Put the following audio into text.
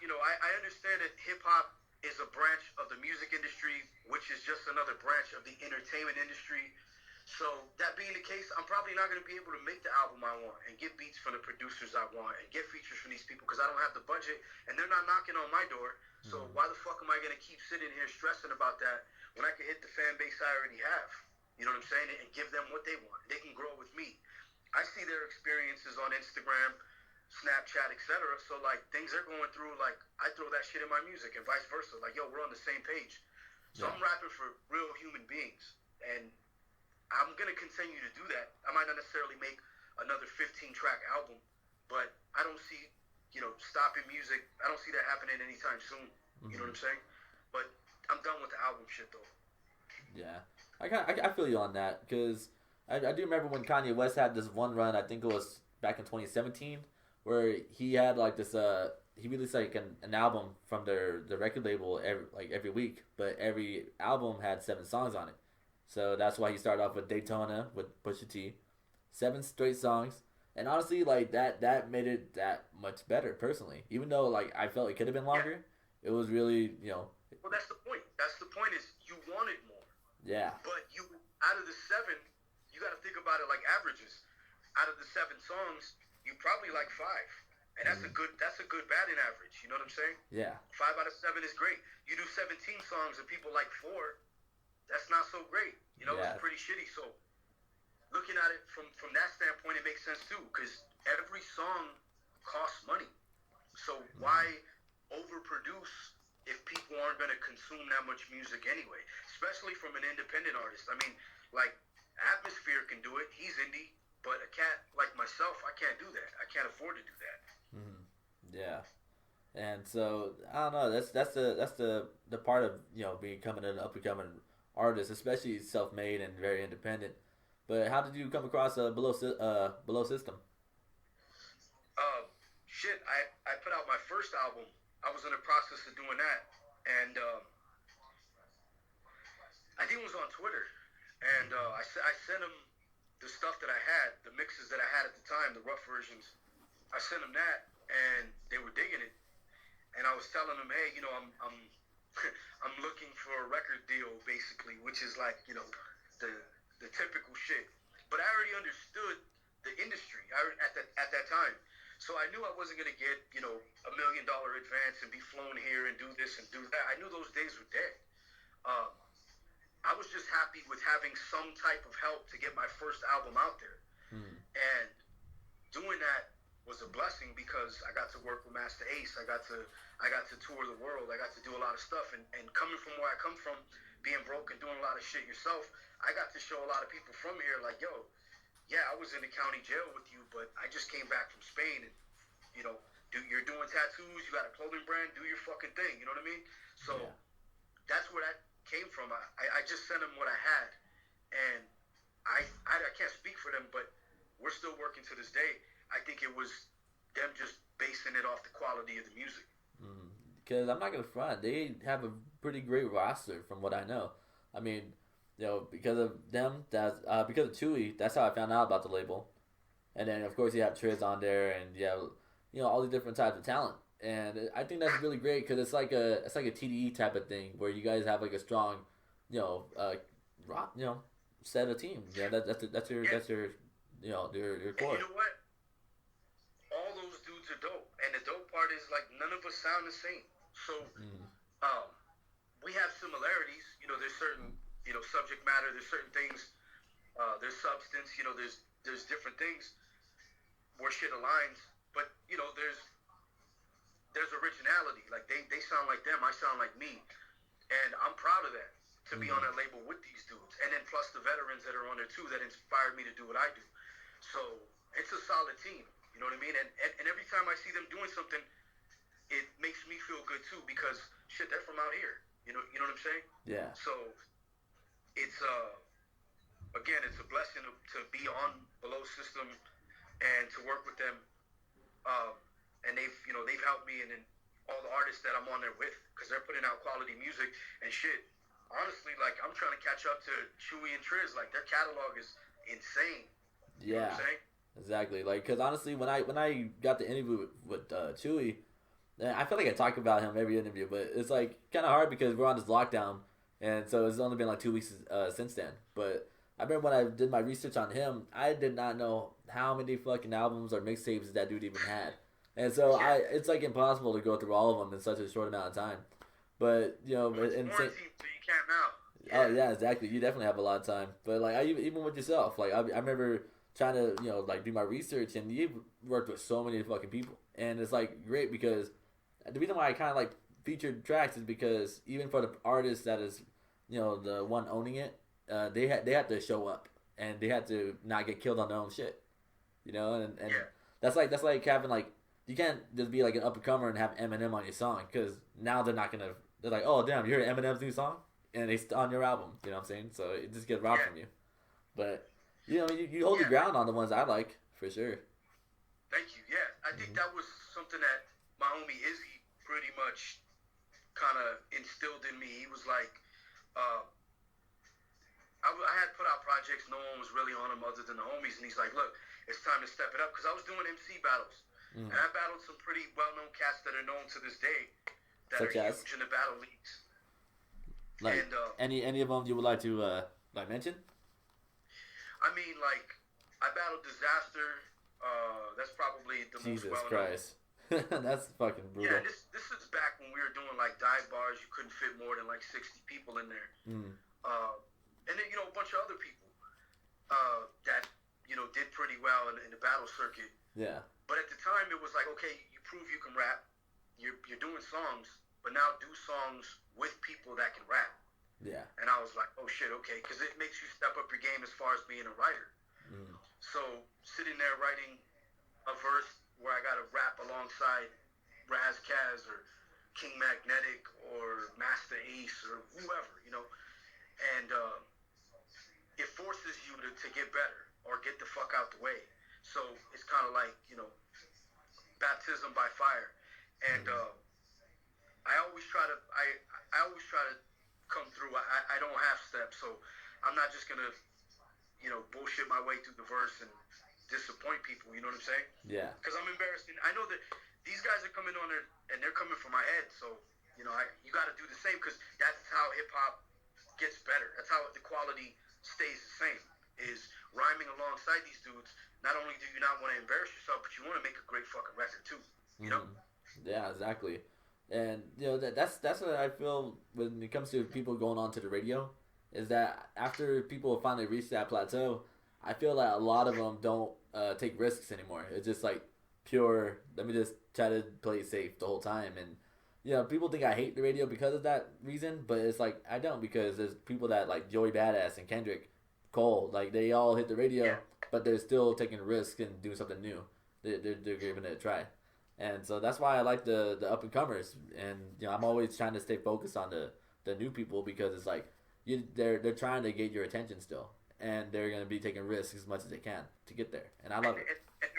much, I understand that hip hop is a branch of the music industry, which is just another branch of the entertainment industry. So that being the case, I'm probably not going to be able to make the album I want and get beats from the producers I want and get features from these people because I don't have the budget and they're not knocking on my door. So why the fuck am I going to keep sitting here stressing about that when I can hit the fan base I already have? You know what I'm saying? And give them what they want. They can grow with me. I see their experiences on Instagram, Snapchat, etc. So like things they're going through, like I throw that shit in my music and vice versa. Like, yo, we're on the same page. So I'm rapping for real human beings. And I'm going to continue to do that. I might not necessarily make another 15-track album, but I don't see, stopping music. I don't see that happening anytime soon. You know what I'm saying? But I'm done with the album shit, though. Yeah. I feel you on that, because I do remember when Kanye West had this one run, I think it was back in 2017, where he had like this, he released like an album from the record label every week, but every album had 7 songs on it. So that's why he started off with Daytona with Pusha T, 7 straight songs, and honestly, like that made it that much better personally. Even though like I felt it could have been longer, it was really Well, that's the point. That's the point is you wanted more. Yeah. But you out of the 7, you got to think about it like averages. Out of the 7 songs, you probably like 5, and that's a good batting average. You know what I'm saying? Yeah. 5 out of 7 is great. You do 17 songs and people like 4. That's not so great. It's pretty shitty. So looking at it from that standpoint, it makes sense too, because every song costs money. So why overproduce if people aren't going to consume that much music anyway? Especially from an independent artist. I mean, like Atmosphere can do it. He's indie, but a cat like myself, I can't do that. I can't afford to do that. Yeah. And so I don't know. That's the part of becoming an up and coming artist, especially self-made and very independent. But how did you come across below system? Shit, I put out my first album. I was in the process of doing that, and I think it was on Twitter, and I sent him the stuff that I had, the mixes that I had at the time, the rough versions. I sent them that, and they were digging it. And I was telling them, hey, I'm I'm looking for a record deal, basically, which is like, the typical shit. But I already understood the industry at that time. So I knew I wasn't going to get, $1 million advance and be flown here and do this and do that. I knew those days were dead. I was just happy with having some type of help to get my first album out there. And doing that was a blessing because I got to work with Master Ace. I got to tour the world. I got to do a lot of stuff. And coming from where I come from, being broke and doing a lot of shit yourself, I got to show a lot of people from here like, yo, yeah, I was in the county jail with you, but I just came back from Spain and, you're doing tattoos, you got a clothing brand, do your fucking thing. You know what I mean? So that's where that came from. I just sent them what I had. And I can't speak for them, but we're still working to this day. I think it was them just basing it off the quality of the music. Because I'm not going to front. They have a pretty great roster from what I know. I mean, because of them, because of Chewie, that's how I found out about the label. And then, of course, you have Triz on there, and you have, all these different types of talent. And I think that's really great because it's like a TDE type of thing where you guys have like a strong, rock, set of team. Yeah, that's your your core. And you know what? All those dudes are dope, and the dope part is like none of us sound the same. So, we have similarities. There's certain subject matter. There's certain things. There's substance. There's different things where shit aligns. But there's originality. Like they sound like them. I sound like me, and I'm proud of that to be on that label with these dudes. And then plus the veterans that are on there too that inspired me to do what I do. So it's a solid team. You know what I mean? And every time I see them doing something, it makes me feel good too because shit, they're from out here. You know what I'm saying? Yeah. So it's again, it's a blessing to be on Below System and to work with them. And they've helped me and then all the artists that I'm on there with because they're putting out quality music and shit. Honestly, like I'm trying to catch up to Chewie and Triz. Like their catalog is insane. You know what I'm saying? Exactly. Like, cause honestly, when I got the interview with Chewie, Yeah, I feel like I talk about him every interview, but it's like kind of hard because we're on this lockdown, and so it's only been like 2 weeks since then. But I remember when I did my research on him, I did not know how many fucking albums or mixtapes that dude even had, and so Yeah. it's like impossible to go through all of them in such a short amount of time. But Well, it's and quarantine, so you can't now. oh Yeah. yeah, exactly. You definitely have a lot of time. But like even with yourself, like I remember trying to like do my research, and you've worked with so many fucking people, and it's like great because the reason why I kind of like featured tracks is because even for the artist that is the one owning it, they have to show up and they have to not get killed on their own shit, and Yeah. that's like having like you can't just be like an up and comer and have Eminem on your song because now they're like, oh damn, you heard Eminem's new song and it's on your album, you know what I'm saying? So it just gets robbed Yeah. from you. But you hold your Yeah. ground on the ones I like for sure. Thank you. Yeah, I think that was something that my homie Izzy pretty much kind of instilled in me. He was like, I had put out projects, no one was really on them other than the homies, and he's like, look, it's time to step it up because I was doing MC battles, and I battled some pretty well-known cats that are known to this day that Such are as? huge in the battle leagues. Like And any of them you would like to like mention? I mean, like, I battled Disaster. That's probably the most Jesus well-known. Christ. That's fucking brutal. Yeah, this is back when we were doing like dive bars. You couldn't fit more than like 60 people in there. And then a bunch of other people that did pretty well in the battle circuit. Yeah. But at the time, it was like, okay, you prove you can rap. You're doing songs, but now do songs with people that can rap. Yeah. And I was like, oh shit, okay, because it makes you step up your game as far as being a writer. So sitting there writing a verse where I got to rap alongside Raz Kaz or King Magnetic or Master Ace or whoever, and it forces you to get better or get the fuck out the way. So it's kind of like, baptism by fire. And I always try to come through. I don't half step, so I'm not just gonna bullshit my way through the verse and disappoint people. You know what I'm saying? Yeah. Because I'm embarrassed. And I know that these guys are coming on there and they're coming from my head. So you got to do the same because that's how hip hop gets better. That's how the quality stays the same. Is rhyming alongside these dudes. Not only do you not want to embarrass yourself, but you want to make a great fucking record too. You know? Yeah, exactly. And that's what I feel when it comes to people going on to the radio, is that after people finally reach that plateau, I feel that a lot of them don't take risks anymore. It's just like pure, let me just try to play it safe the whole time. And people think I hate the radio because of that reason, but it's like I don't, because there's people that like Joey Badass and Kendrick Cole, like they all hit the radio, but they're still taking risks and doing something new. They're giving it a try. And so that's why I like the up and comers, and I'm always trying to stay focused on the new people, because it's like they're trying to get your attention still, and they're gonna be taking risks as much as they can to get there, and I love it. And